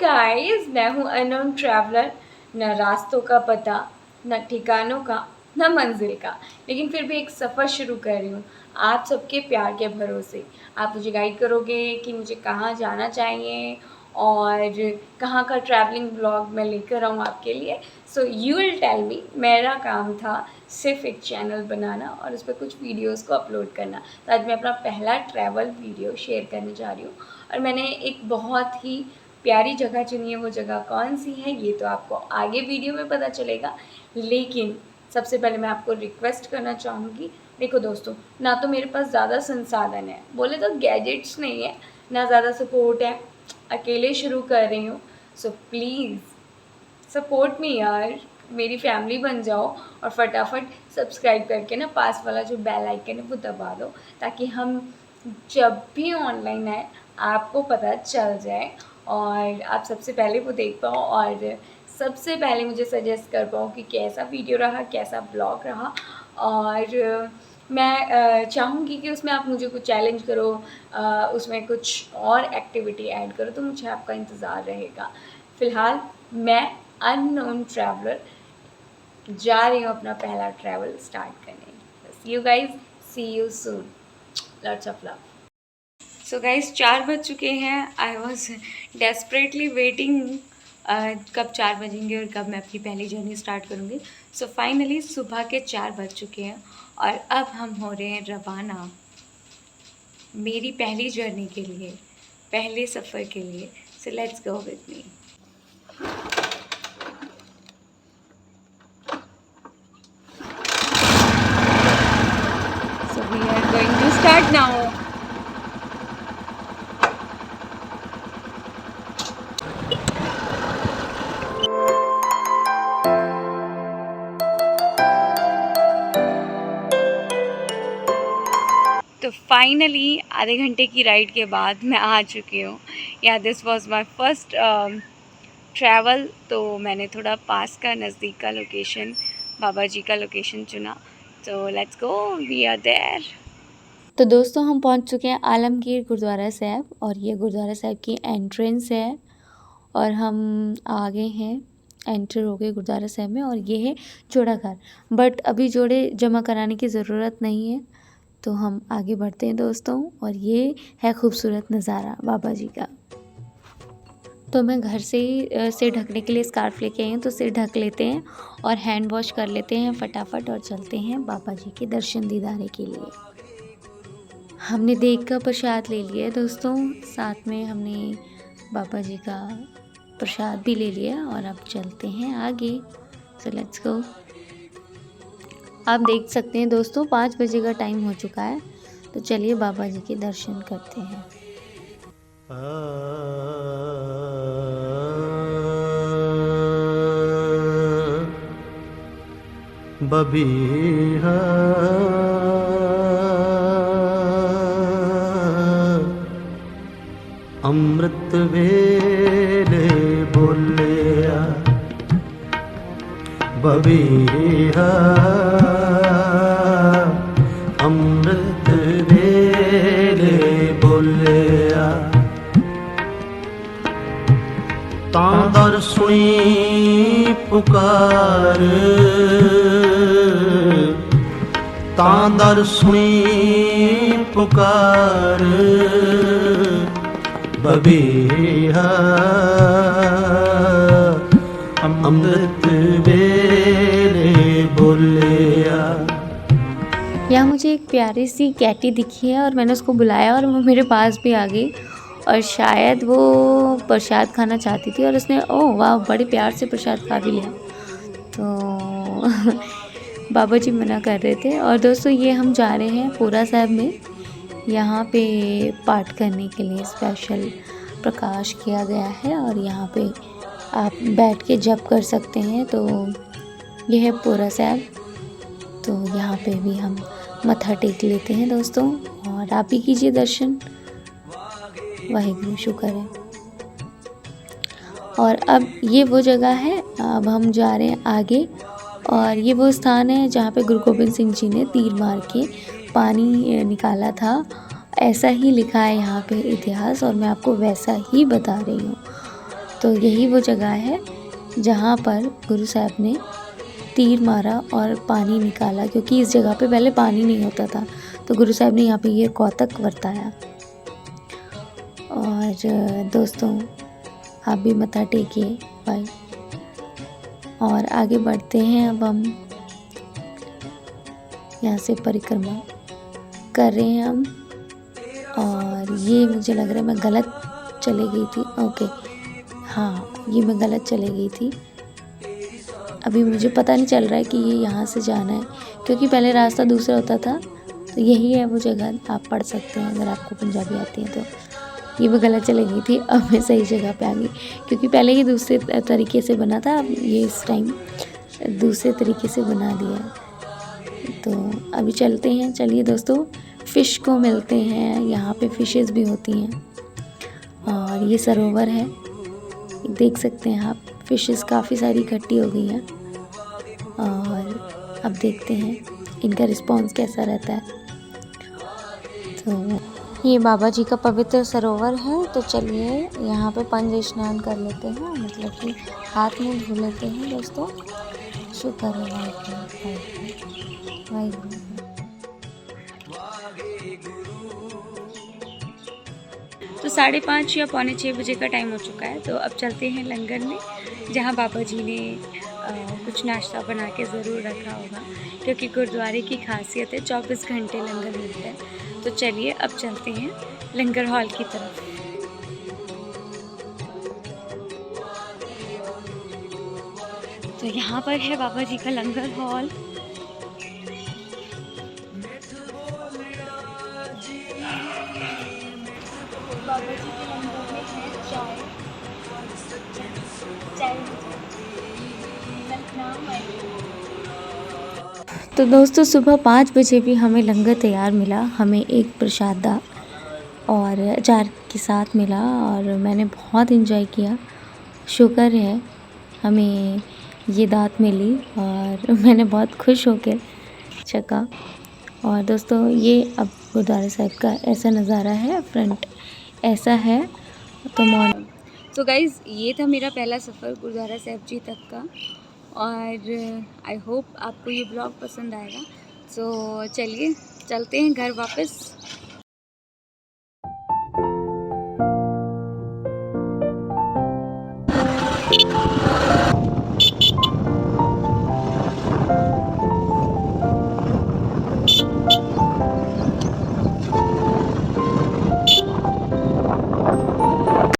Guys, मैं हूँ unknown traveller. न रास्तों का पता, न ठिकानों का, न मंजिल का, लेकिन फिर भी एक सफ़र शुरू कर रही हूँ आप सबके प्यार के भरोसे। आप मुझे गाइड करोगे कि मुझे कहाँ जाना चाहिए और कहाँ का ट्रैवलिंग ब्लॉग मैं लेकर आऊँ आपके लिए। So you will tell me. मेरा काम था सिर्फ एक चैनल बनाना और उस पर कुछ वीडियोस को अपलोड करना। तो आज मैं अपना पहला ट्रैवल वीडियो शेयर करने जा रही हूँ और मैंने एक बहुत ही प्यारी जगह चुनी है। वो जगह कौन सी है ये तो आपको आगे वीडियो में पता चलेगा, लेकिन सबसे पहले मैं आपको रिक्वेस्ट करना चाहूँगी। देखो दोस्तों, ना तो मेरे पास ज़्यादा संसाधन है, बोले तो गैजेट्स नहीं है, ना ज़्यादा सपोर्ट है, अकेले शुरू कर रही हूँ। सो प्लीज़ सपोर्ट मी यार, मेरी फैमिली बन जाओ और फटाफट सब्सक्राइब करके ना पास वाला जो बेल आइकन है वो दबा दो, ताकि हम जब भी ऑनलाइन आए आपको पता चल जाए और आप सबसे पहले वो देख पाओ और सबसे पहले मुझे सजेस्ट कर पाओ कि कैसा वीडियो रहा, कैसा ब्लॉग रहा। और मैं चाहूँगी कि उसमें आप मुझे कुछ चैलेंज करो, उसमें कुछ और एक्टिविटी ऐड करो, तो मुझे आपका इंतज़ार रहेगा। फ़िलहाल मैं अननोन ट्रैवलर जा रही हूँ अपना पहला ट्रैवल स्टार्ट करने। See you guys, see you soon, lots of love. So guys 4 बज चुके हैं। आई वॉज डेस्परेटली वेटिंग कब 4 बजेंगे और कब मैं अपनी पहली जर्नी स्टार्ट करूँगी। सो फाइनली सुबह के 4 बज चुके हैं और अब हम हो रहे हैं रवाना मेरी पहली जर्नी के लिए, पहले सफ़र के लिए। So let's go with me. So we are going to start now. तो फाइनली आधे घंटे की राइड के बाद मैं आ चुकी हूँ। या this was my first travel. तो मैंने थोड़ा पास का, नज़दीक का लोकेशन, बाबा जी का लोकेशन चुना। तो let's go, we are there. तो दोस्तों, हम पहुँच चुके हैं आलमगीर गुरुद्वारा साहब और ये गुरुद्वारा साहब की एंट्रेंस है और हम आ गए हैं, एंटर हो गए गुरुद्वारा साहब में। और ये है जोड़ा घर, बट अभी जोड़े जमा कराने की ज़रूरत नहीं है। तो हम आगे बढ़ते हैं दोस्तों, और ये है खूबसूरत नज़ारा बाबा जी का। तो मैं घर से ही सिर ढकने के लिए स्कार्फ लेके आई हूँ, तो सिर ढक लेते हैं और हैंड वॉश कर लेते हैं फटाफट और चलते हैं बाबा जी के दर्शन दीदारे के लिए। हमने देग का प्रसाद ले लिया है दोस्तों, साथ में हमने बाबा जी का प्रसाद भी ले लिया और अब चलते हैं आगे। सो लेट्स गो। आप देख सकते हैं दोस्तों 5 बजे का टाइम हो चुका है, तो चलिए बाबा जी के दर्शन करते हैं। बबीहा अमृत वेले बोलिया, बबीहा अमृत वेले बोलिया, तां दर सुनी पुकार, तां दर सुनी पुकार, बबीहा अमृत वेले बोलिया। यहाँ मुझे एक प्यारी सी कैटी दिखी है और मैंने उसको बुलाया और वो मेरे पास भी आ गई और शायद वो प्रसाद खाना चाहती थी और उसने ओह वाह बड़े प्यार से प्रसाद खा भी लिया। तो बाबा जी मना कर रहे थे। और दोस्तों, ये हम जा रहे हैं पूरा साहब में, यहाँ पे पाठ करने के लिए स्पेशल प्रकाश किया गया है और यहाँ पे आप बैठ के जप कर सकते हैं। तो ये है पूरा साहब, तो यहाँ पे भी हम मत्था टेक लेते हैं दोस्तों, और आप भी कीजिए दर्शन। वाहिगुरु शुक्र है। और अब ये वो जगह है, अब हम जा रहे हैं आगे, और ये वो स्थान है जहाँ पे गुरु गोबिंद सिंह जी ने तीर मार के पानी निकाला था। ऐसा ही लिखा है यहाँ पे इतिहास, और मैं आपको वैसा ही बता रही हूँ। तो यही वो जगह है जहाँ पर गुरु साहब ने तीर मारा और पानी निकाला, क्योंकि इस जगह पे पहले पानी नहीं होता था, तो गुरु साहब ने यहाँ पे ये कौतक बरताया। और दोस्तों आप भी मत्था टेकिए भाई। और आगे बढ़ते हैं। अब हम यहाँ से परिक्रमा कर रहे हैं हम। और ये मुझे लग रहा है मैं गलत चले गई थी। ओके, हाँ ये मैं गलत चले गई थी। अभी मुझे पता नहीं चल रहा है कि ये यहाँ से जाना है, क्योंकि पहले रास्ता दूसरा होता था। तो यही है वो जगह, आप पढ़ सकते हैं अगर आपको पंजाबी आती है तो। ये मैं गलत चले गई थी, अब मैं सही जगह पे आ गई, क्योंकि पहले ही दूसरे तरीके से बना था, अब ये इस टाइम दूसरे तरीके से बना दिया है। तो अभी चलते हैं। चलिए दोस्तों, फ़िश को मिलते हैं। यहाँ पे फ़िशेस भी होती हैं। और ये सरोवर है, देख सकते हैं आप। फ़िशेस काफ़ी सारी इकट्ठी हो गई हैं। और अब देखते हैं इनका रिस्पॉन्स कैसा रहता है। तो ये बाबा जी का पवित्र सरोवर है। तो चलिए यहाँ पे पंच स्नान कर लेते हैं, मतलब कि हाथ मुँह धो लेते हैं दोस्तों। शुक्र है वाहिगुरू। तो 5:30 या 5:45 बजे का टाइम हो चुका है। तो अब चलते हैं लंगर में, जहाँ बाबा जी ने कुछ नाश्ता बना के ज़रूर रखा होगा, क्योंकि गुरुद्वारे की खासियत है 24 घंटे लंगर मिलता है। तो चलिए अब चलते हैं लंगर हॉल की तरफ। तो यहाँ पर है बाबा जी का लंगर हॉल। बाबा जी के लंगर में है चाय। तो दोस्तों सुबह 5 बजे भी हमें लंगर तैयार मिला। हमें एक प्रसादा और अचार के साथ मिला और मैंने बहुत एंजॉय किया। शुक्र है हमें ये दात मिली और मैंने बहुत खुश होकर चखा। और दोस्तों ये अब गुरुद्वारा साहिब का ऐसा नज़ारा है, फ्रंट ऐसा है। तो गाइज़ ये था मेरा पहला सफ़र गुरुद्वारा साहिब जी तक का। और आई होप आपको ये ब्लॉग पसंद आएगा। सो चलिए चलते हैं घर वापस।